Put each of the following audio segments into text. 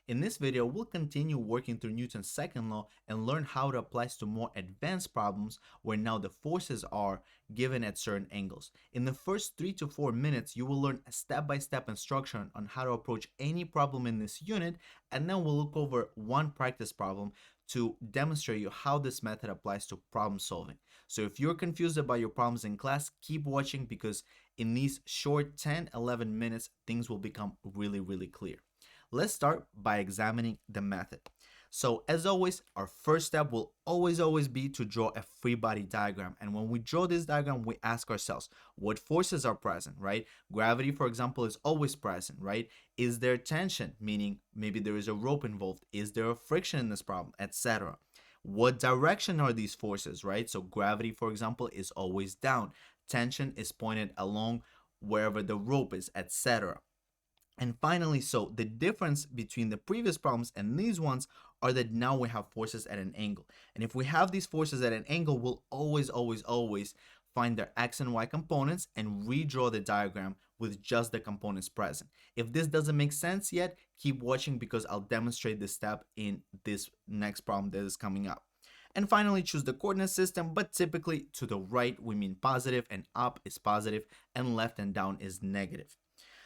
In this video, we'll continue working through Newton's second law and learn how it applies to more advanced problems where now the forces are given at certain angles. In the first 3 to 4 minutes, you will learn a step-by-step instruction on how to approach any problem in this unit, and then we'll look over one practice problem to demonstrate you how this method applies to problem solving. So if you're confused about your problems in class, keep watching because in these short 10-11 minutes, things will become really clear. Let's start by examining the method. So as always, our first step will always be to draw a free body diagram. And when we draw this diagram, we ask ourselves, what forces are present, right? Gravity, for example, is always present, right? Is there tension, meaning maybe there is a rope involved? Is there a friction in this problem, etc.? What direction are these forces, right? So gravity, for example, is always down. Tension is pointed along wherever the rope is, etc. And finally, so the difference between the previous problems and these ones are that now we have forces at an angle. And if we have these forces at an angle, we'll always find their x and y components and redraw the diagram with just the components present. If this doesn't make sense yet, keep watching because I'll demonstrate this step in this next problem that is coming up. And finally, choose the coordinate system, but typically to the right we mean positive, and up is positive, and left and down is negative.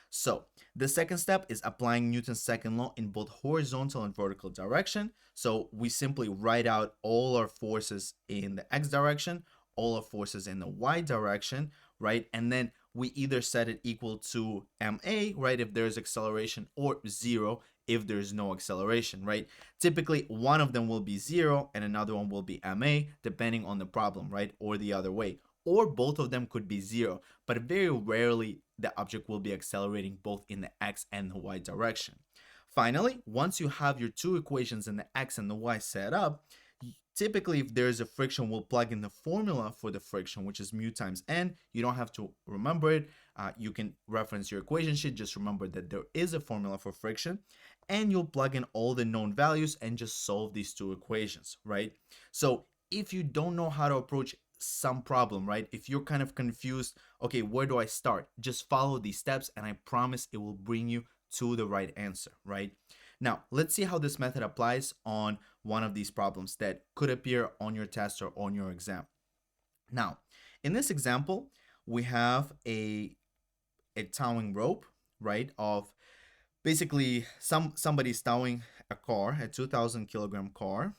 So the second step is applying Newton's second law in both horizontal and vertical direction. So we simply write out all our forces in the x direction, all our forces in the y direction, right? And then we either set it equal to ma, right, if there's acceleration, or 0 if there's no acceleration, right? Typically one of them will be 0 and another one will be ma, depending on the problem, right? Or the other way. Or both of them could be 0, but very rarely the object will be accelerating both in the x and the y direction. Finally, once you have your two equations in the x and the y set up, typically if there's a friction, we'll plug in the formula for the friction, which is mu times n. You don't have to remember it. You can reference your equation sheet. Just remember that there is a formula for friction, and you'll plug in all the known values and just solve these two equations, right? So if you don't know how to approach some problem, right? If you're kind of confused, okay, where do I start? Just follow these steps and I promise it will bring you to the right answer, right? Now, let's see how this method applies on one of these problems that could appear on your test or on your exam. Now, in this example, we have a towing rope, right? Of basically somebody's towing a car, a 2,000 kilogram car,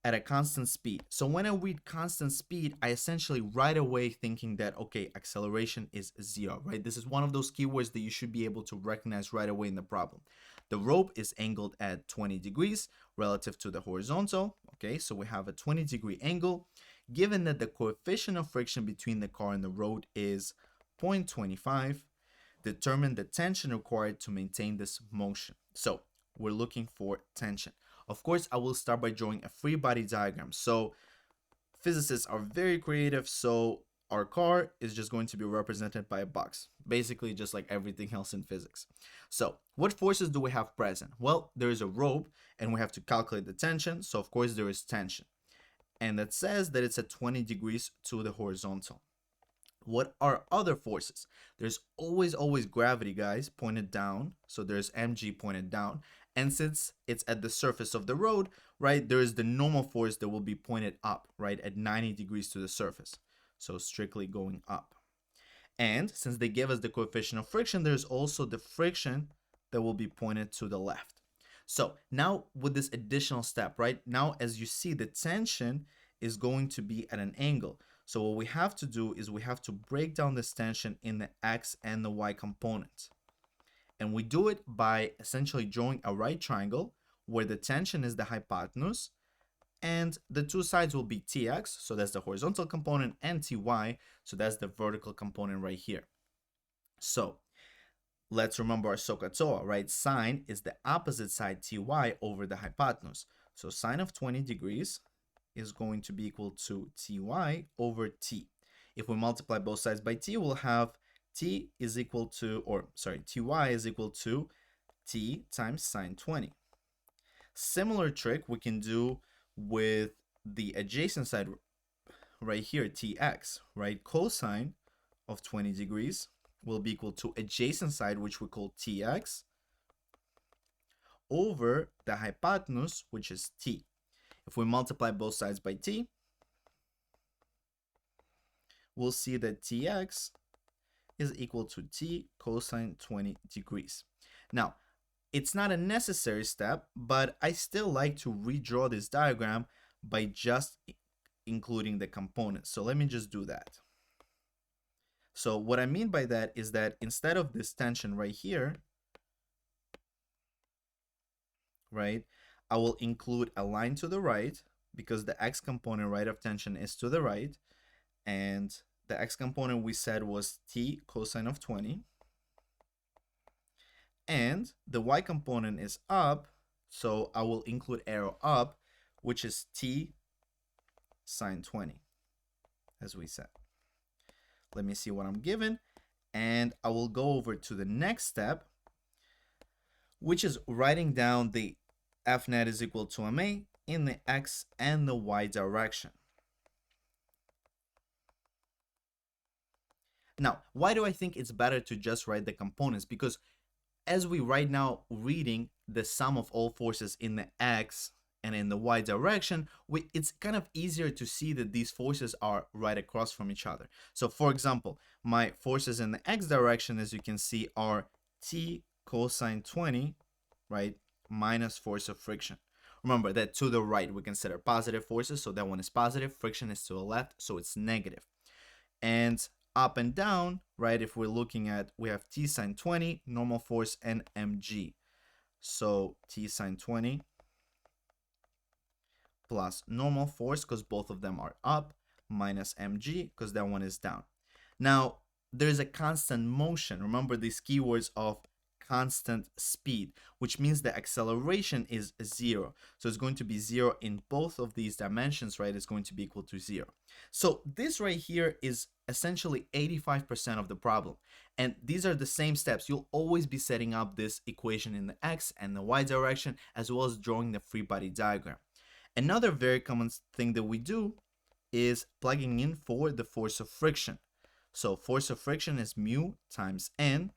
at a constant speed. So when I read constant speed, I essentially right away thinking that, okay, acceleration is 0, right? This is one of those keywords that you should be able to recognize right away in the problem. The rope is angled at 20 degrees relative to the horizontal. Okay, so we have a 20-degree angle. Given that the coefficient of friction between the car and the road is 0.25, determine the tension required to maintain this motion. So we're looking for tension. Of course, I will start by drawing a free body diagram. So physicists are very creative. So our car is just going to be represented by a box, basically just like everything else in physics. So what forces do we have present? Well, there is a rope and we have to calculate the tension. So of course there is tension. And that says that it's at 20 degrees to the horizontal. What are other forces? There's always gravity, guys, pointed down. So there's mg pointed down. And since it's at the surface of the road, right, there is the normal force that will be pointed up, right, at 90 degrees to the surface. So strictly going up. And since they give us the coefficient of friction, there's also the friction that will be pointed to the left. So now with this additional step, right, now as you see, the tension is going to be at an angle. So what we have to do is we have to break down this tension in the x and the y components. And we do it by essentially drawing a right triangle where the tension is the hypotenuse and the two sides will be tx, so that's the horizontal component, and ty, so that's the vertical component right here. So let's remember our SOHCAHTOA, right? Sine is the opposite side ty over the hypotenuse. So sine of 20 degrees is going to be equal to ty over t. If we multiply both sides by t, we'll have t is equal to, or sorry, ty is equal to t times sine 20. Similar trick we can do with the adjacent side right here, tx, right? Cosine of 20 degrees will be equal to adjacent side, which we call Tx, over the hypotenuse, which is T. If we multiply both sides by T, we'll see that Tx is equal to T cosine 20 degrees. Now, it's not a necessary step, but I still like to redraw this diagram by just including the components. So let me just do that. So what I mean by that is that instead of this tension right here, right, I will include a line to the right because the x component right of tension is to the right, and the x component we said was T cosine of 20, and the y component is up, so I will include arrow up, which is T sine 20, as we said. Let me see what I'm given, and I will go over to the next step, which is writing down the F net is equal to ma in the x and the y direction. Now, why do I think it's better to just write the components? Because as we right now reading the sum of all forces in the x and in the y direction, it's kind of easier to see that these forces are right across from each other. So for example, my forces in the x direction, as you can see, are T cosine 20, right, minus force of friction. Remember that to the right we consider positive forces, so that one is positive, friction is to the left, so it's negative. And up and down, right, if we're looking at, we have T sine 20, normal force, and mg. So T sine 20 plus normal force, because both of them are up, minus mg, because that one is down. Now, there's a constant motion. Remember these keywords of constant speed, which means the acceleration is 0. So it's going to be 0 in both of these dimensions, right? It's going to be equal to 0. So this right here is essentially 85% of the problem. And these are the same steps. You'll always be setting up this equation in the x and the y direction, as well as drawing the free body diagram. Another very common thing that we do is plugging in for the force of friction. So force of friction is mu times n,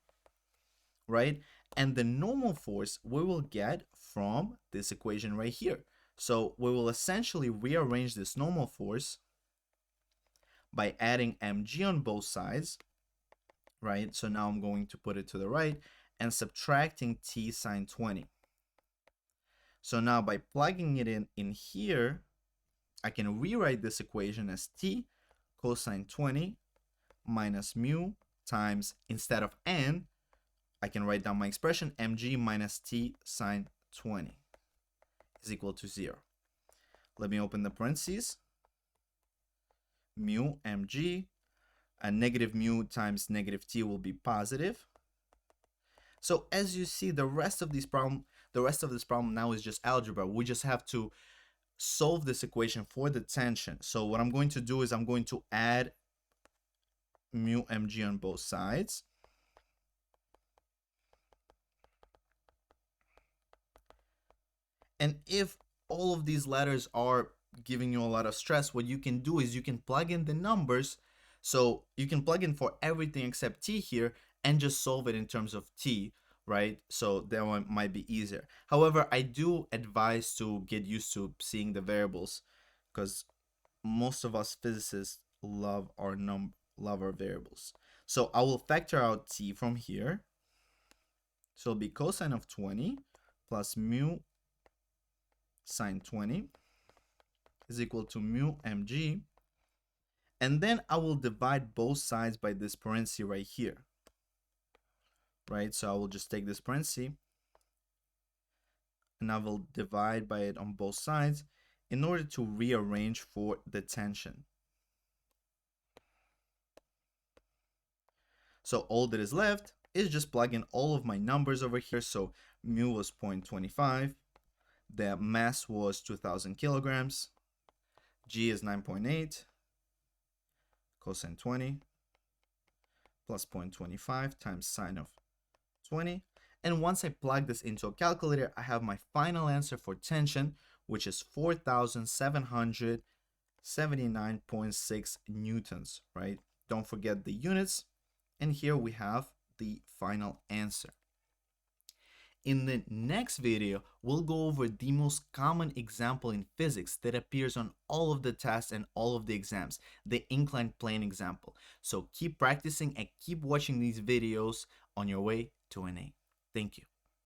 right? And the normal force we will get from this equation right here. So we will essentially rearrange this normal force by adding mg on both sides, right? So now I'm going to put it to the right and subtracting T sine 20. So now by plugging it in here, I can rewrite this equation as T cosine 20 minus mu times, instead of n, I can write down my expression, mg minus T sine 20 is equal to 0. Let me open the parentheses. Mu mg, and negative mu times negative T will be positive. So as you see, the rest of this problem now is just algebra. We just have to solve this equation for the tension. So what I'm going to do is I'm going to add mu mg on both sides. And if all of these letters are giving you a lot of stress, what you can do is you can plug in the numbers. So you can plug in for everything except T here and just solve it in terms of T, right? So that one might be easier. However, I do advise to get used to seeing the variables, because most of us physicists love our variables. So I will factor out T from here. So it'll be cosine of 20 plus mu sine 20 is equal to mu mg. And then I will divide both sides by this parenthesis right here. Right, so I will just take this parenthesis and I will divide by it on both sides in order to rearrange for the tension. So all that is left is just plug in all of my numbers over here. So mu was 0.25, the mass was 2000 kilograms, G is 9.8, cosine 20 plus 0.25 times sine of 20. And once I plug this into a calculator, I have my final answer for tension, which is 4,779.6 newtons, right? Don't forget the units. And here we have the final answer. In the next video, we'll go over the most common example in physics that appears on all of the tests and all of the exams, the inclined plane example. So keep practicing and keep watching these videos on your way to an A. Thank you.